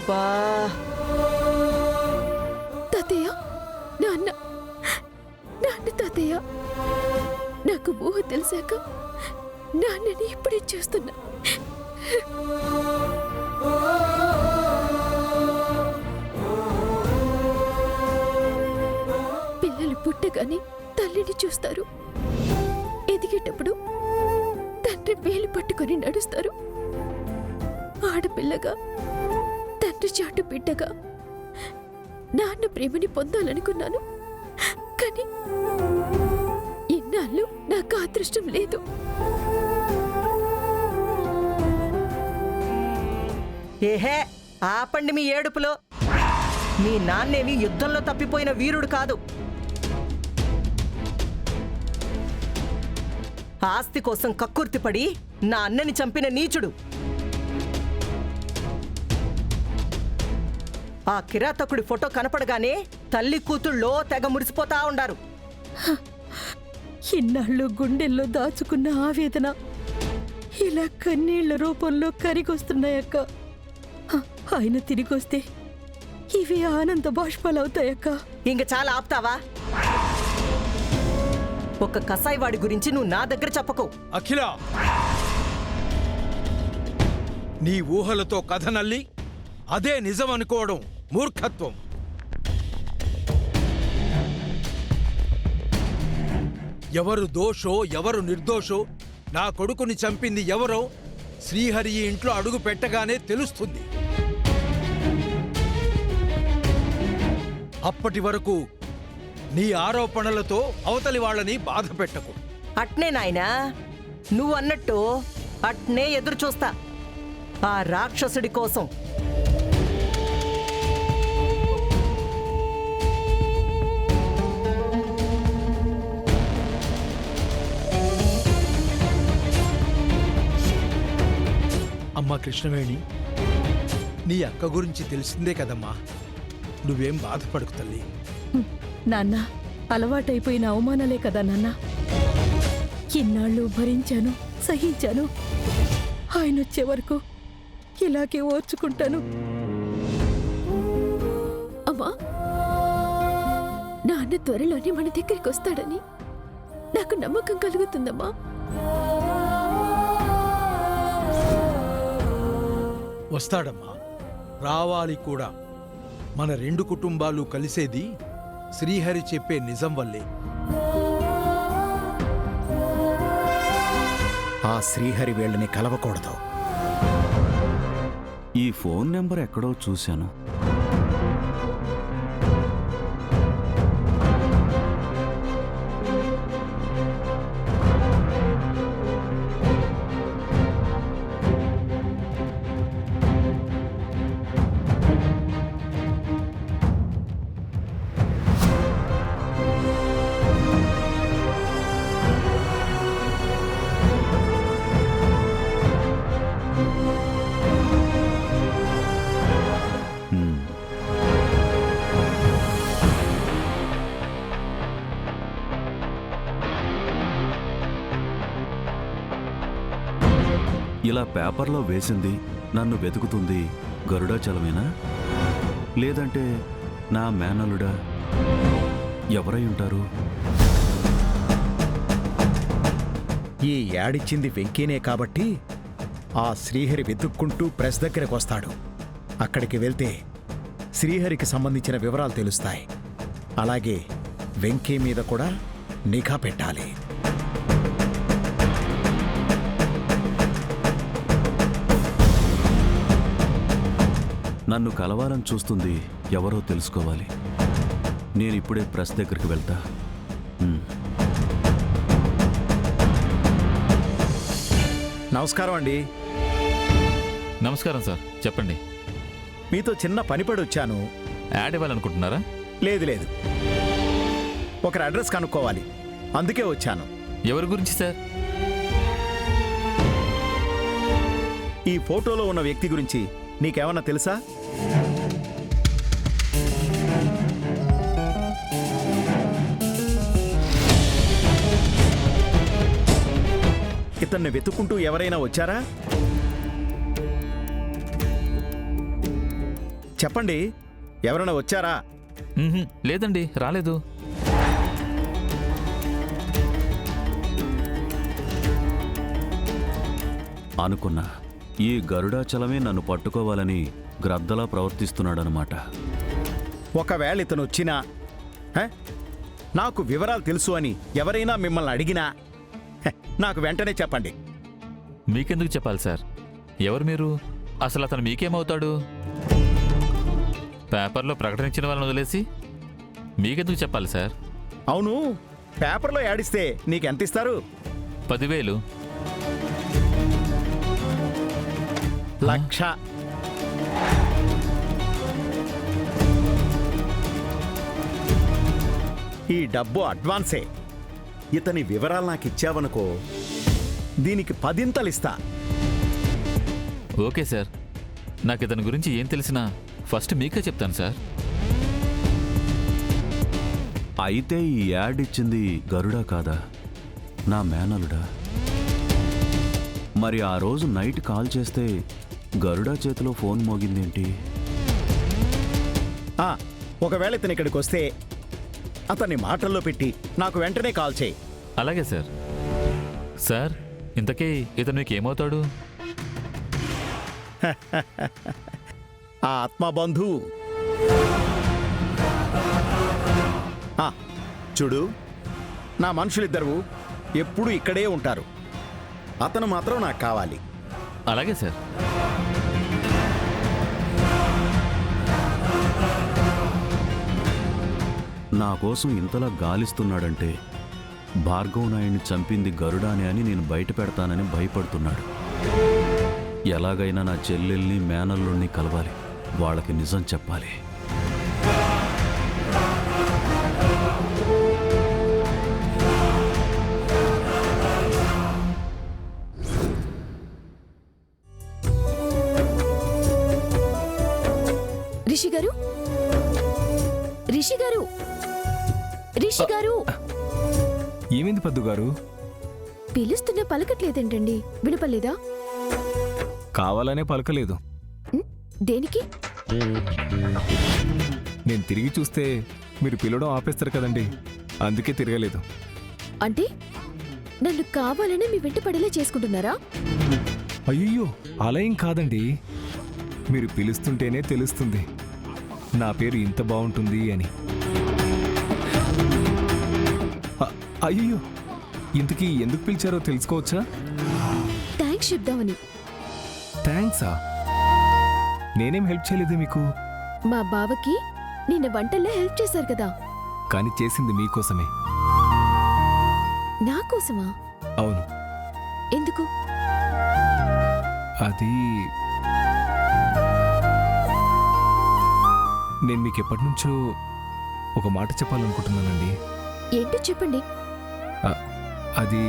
అబ్బా తాతయ్య, నాన్న నాన్న తాతయ్య, నాకు ఊహ తెలిసాక నాన్నని ఇప్పుడే చూస్తున్నా. పిల్లలు పుట్టగానే తల్లిని చూస్తారు. ఎదిగేటప్పుడు తండ్రి వేలు పట్టుకొని నడుస్తారు. ఆడపిల్లగా తండ్రి చాటు బిడ్డగా నాన్న ప్రేమని పొందాలనుకున్నాను. కానీ ఇన్నాళ్ళు నాకు అదృష్టం లేదు. ఏహే, ఆపండి మీ ఏడుపులో. మీ నాన్నేమి యుద్ధంలో తప్పిపోయిన వీరుడు కాదు. ఆస్తి కోసం కక్కుర్తిపడి నా అన్నని చంపిన నీచుడు. ఆ కిరాతకుడి ఫోటో కనపడగానే తల్లి కూతుళ్ళో తెగ మురిసిపోతా ఉండారు. ఇన్నాళ్ళు గుండెల్లో దాచుకున్న ఆవేదన ఇలా కన్నీళ్ల రూపంలో కరిగొస్తున్నాయక్క. ఆయన తిరిగొస్తే ఇవి ఆనంద బాష్పాలవుతాయక్క. ఇంక చాలా ఆపుతావా? ఒక కసాయివాడి గురించి నువ్వు నా దగ్గర చెప్పకు. అఖిల, నీ ఊహలతో కథ నల్లి అదే నిజం అనుకోవడం మూర్ఖత్వం. ఎవరు దోషో ఎవరు నిర్దోషో, నా కొడుకుని చంపింది ఎవరో శ్రీహరి ఇంట్లో అడుగు పెట్టగానే తెలుస్తుంది. అప్పటి వరకు నీ ఆరోపణలతో అవతలి వాళ్ళని బాధ పెట్టకు. అట్నే నాయనా, నువ్వన్నట్టు అట్నే ఎదురు చూస్తా ఆ రాక్షసుడి కోసం. అమ్మా కృష్ణవేణి, నీ అక్క గురించి తెలిసిందే కదమ్మా. నువ్వేం బాధపడకు తల్లి. నాన్న, అలవాటైపోయిన అవమానాలే కదా నాన్న. ఇన్నాళ్ళు భరించాను, సహించాను. ఆయన వచ్చే వరకు ఇలాగే ఓర్చుకుంటాను. అమ్మా, నాన్న త్వరలోనే మన దగ్గరికి వస్తాడని నాకు నమ్మకం కలుగుతుందమ్మా. వస్తాడమ్మా, రావాలి కూడా. మన రెండు కుటుంబాలు కలిసేది శ్రీహరి చెప్పే నిజం వల్లే. ఆ శ్రీహరి వీళ్ళని కలవకూడదు. ఈ ఫోన్ నెంబర్ ఎక్కడో చూశాను. ఇలా పేపర్లో వేసింది నన్ను వెతుకుతుంది గరుడాచలమేనా, లేదంటే నా మేనలుడా? ఎవరై ఉంటారు? ఈ యాడిచ్చింది వెంకీనే కాబట్టి ఆ శ్రీహరి వెతుక్కుంటూ ప్రెస్ దగ్గరకు వస్తాడు. అక్కడికి వెళ్తే శ్రీహరికి సంబంధించిన వివరాలు తెలుస్తాయి. అలాగే వెంకీ మీద కూడా నిఘా పెట్టాలి. నన్ను కలవాలని చూస్తుంది ఎవరో తెలుసుకోవాలి. నేనిప్పుడే ప్రెస్ దగ్గరికి వెళ్తా. నమస్కారం అండి. నమస్కారం సార్, చెప్పండి. మీతో చిన్న పనిపడి వచ్చాను. యాడ్ ఇవ్వాలనుకుంటున్నారా? లేదు లేదు, ఒకరి అడ్రస్ కనుక్కోవాలి, అందుకే వచ్చాను. ఎవరి గురించి సార్? ఈ ఫోటోలో ఉన్న వ్యక్తి గురించి నీకేమన్నా తెలుసా? ఇతన్ని వెతుక్కుంటూ ఎవరైనా వచ్చారా? చెప్పండి, ఎవరైనా వచ్చారా? లేదండి, రాలేదు. అనుకున్నా ఈ గరుడాచలమే నన్ను పట్టుకోవాలని గ్రద్దలా ప్రవర్తిస్తున్నాడనమాట. ఒకవేళ ఇతను వచ్చినా హ? నాకు వివరాలు తెలుసు అని ఎవరైనా మిమ్మల్ని అడిగినా హ, నాకు వెంటనే చెప్పండి. మీకెందుకు చెప్పాలి సార్? ఎవరు మీరు? అసలు అతను మీకేమవుతాడు? పేపర్లో ప్రకటించిన వాళ్ళని వదిలేసి మీకెందుకు చెప్పాలి సార్? అవును, పేపర్లో యాడిస్తే నీకెంత ఇస్తారు? 10,000. లక్ష. ఈ డబ్బు అడ్వాన్సే. ఇతని వివరాలు నాకు ఇచ్చావనుకో, దీనికి 10 ఇస్తా. ఓకే సార్, నాకు ఇతని గురించి ఏం తెలిసినా ఫస్ట్ మీకే చెప్తాను సార్. అయితే ఈ యాడ్ ఇచ్చింది గరుడా కాదా, నా మేనలుడా? మరి ఆ రోజు నైట్ కాల్ చేస్తే గరుడా చేతిలో ఫోన్ మోగిందేంటి? ఆ, ఒకవేళ ఇతను ఇక్కడికి వస్తే అతన్ని మాటల్లో పెట్టి నాకు వెంటనే కాల్ చేయి. అలాగే సార్. సార్, ఇంతకీ ఇతను మీకు ఏమవుతాడు? ఆ ఆత్మబంధు. ఆ, చూడు, నా మనుషులిద్దరూ ఎప్పుడూ ఇక్కడే ఉంటారు. అతను మాత్రం నాకు కావాలి. అలాగే సార్. నా కోసం ఇంతలా గాలిస్తున్నాడంటే భార్గవ్ నాయుడిని చంపింది గరుడానే అని నేను బయట పెడతానని భయపడుతున్నాడు. ఎలాగైనా నా చెల్లెల్ని మేనల్లుణ్ణి కలవాలి, వాళ్ళకి నిజం చెప్పాలి. రిషి గారు, రిషి గారు, రిషి గారు, ఏమైంది పద్దు గారు? పిలుస్తున్నా పలకట్లేదేంటండి? వినపలేదా? కావాలనే పలకలేదు. దేనికి? నేను తిరిగి చూస్తే మీరు పిలవడం ఆపేస్తారు కదండి, అందుకే తిరగలేదు. అంటే నన్ను కావాలని మీ వెంట పడేలా చేసుకుంటున్నారా? అయ్యో, అలా ఏం కాదండి. మీరు పిలుస్తుంటేనే తెలుస్తుంది నా పేరు ఇంత బాగుంటుంది అని. అయ్యో, ఇంతకీ ఎందుకు పిలిచారో తెలుసుకోవచ్చా? థ్యాంక్స్ చెప్దామని. థ్యాంక్సా? నేనేం హెల్ప్ చేయలేదు మీకు. మా బావకి నిన్న వంటల్లో హెల్ప్ చేశారు కదా. కానీ చేసింది మీకోసమే. నా కోసమా? అవును. ఎందుకు? అది నేను మీకు ఎప్పటి నుంచో ఒక మాట చెప్పాలనుకుంటున్నానండి. ఏంటో చెప్పండి. అది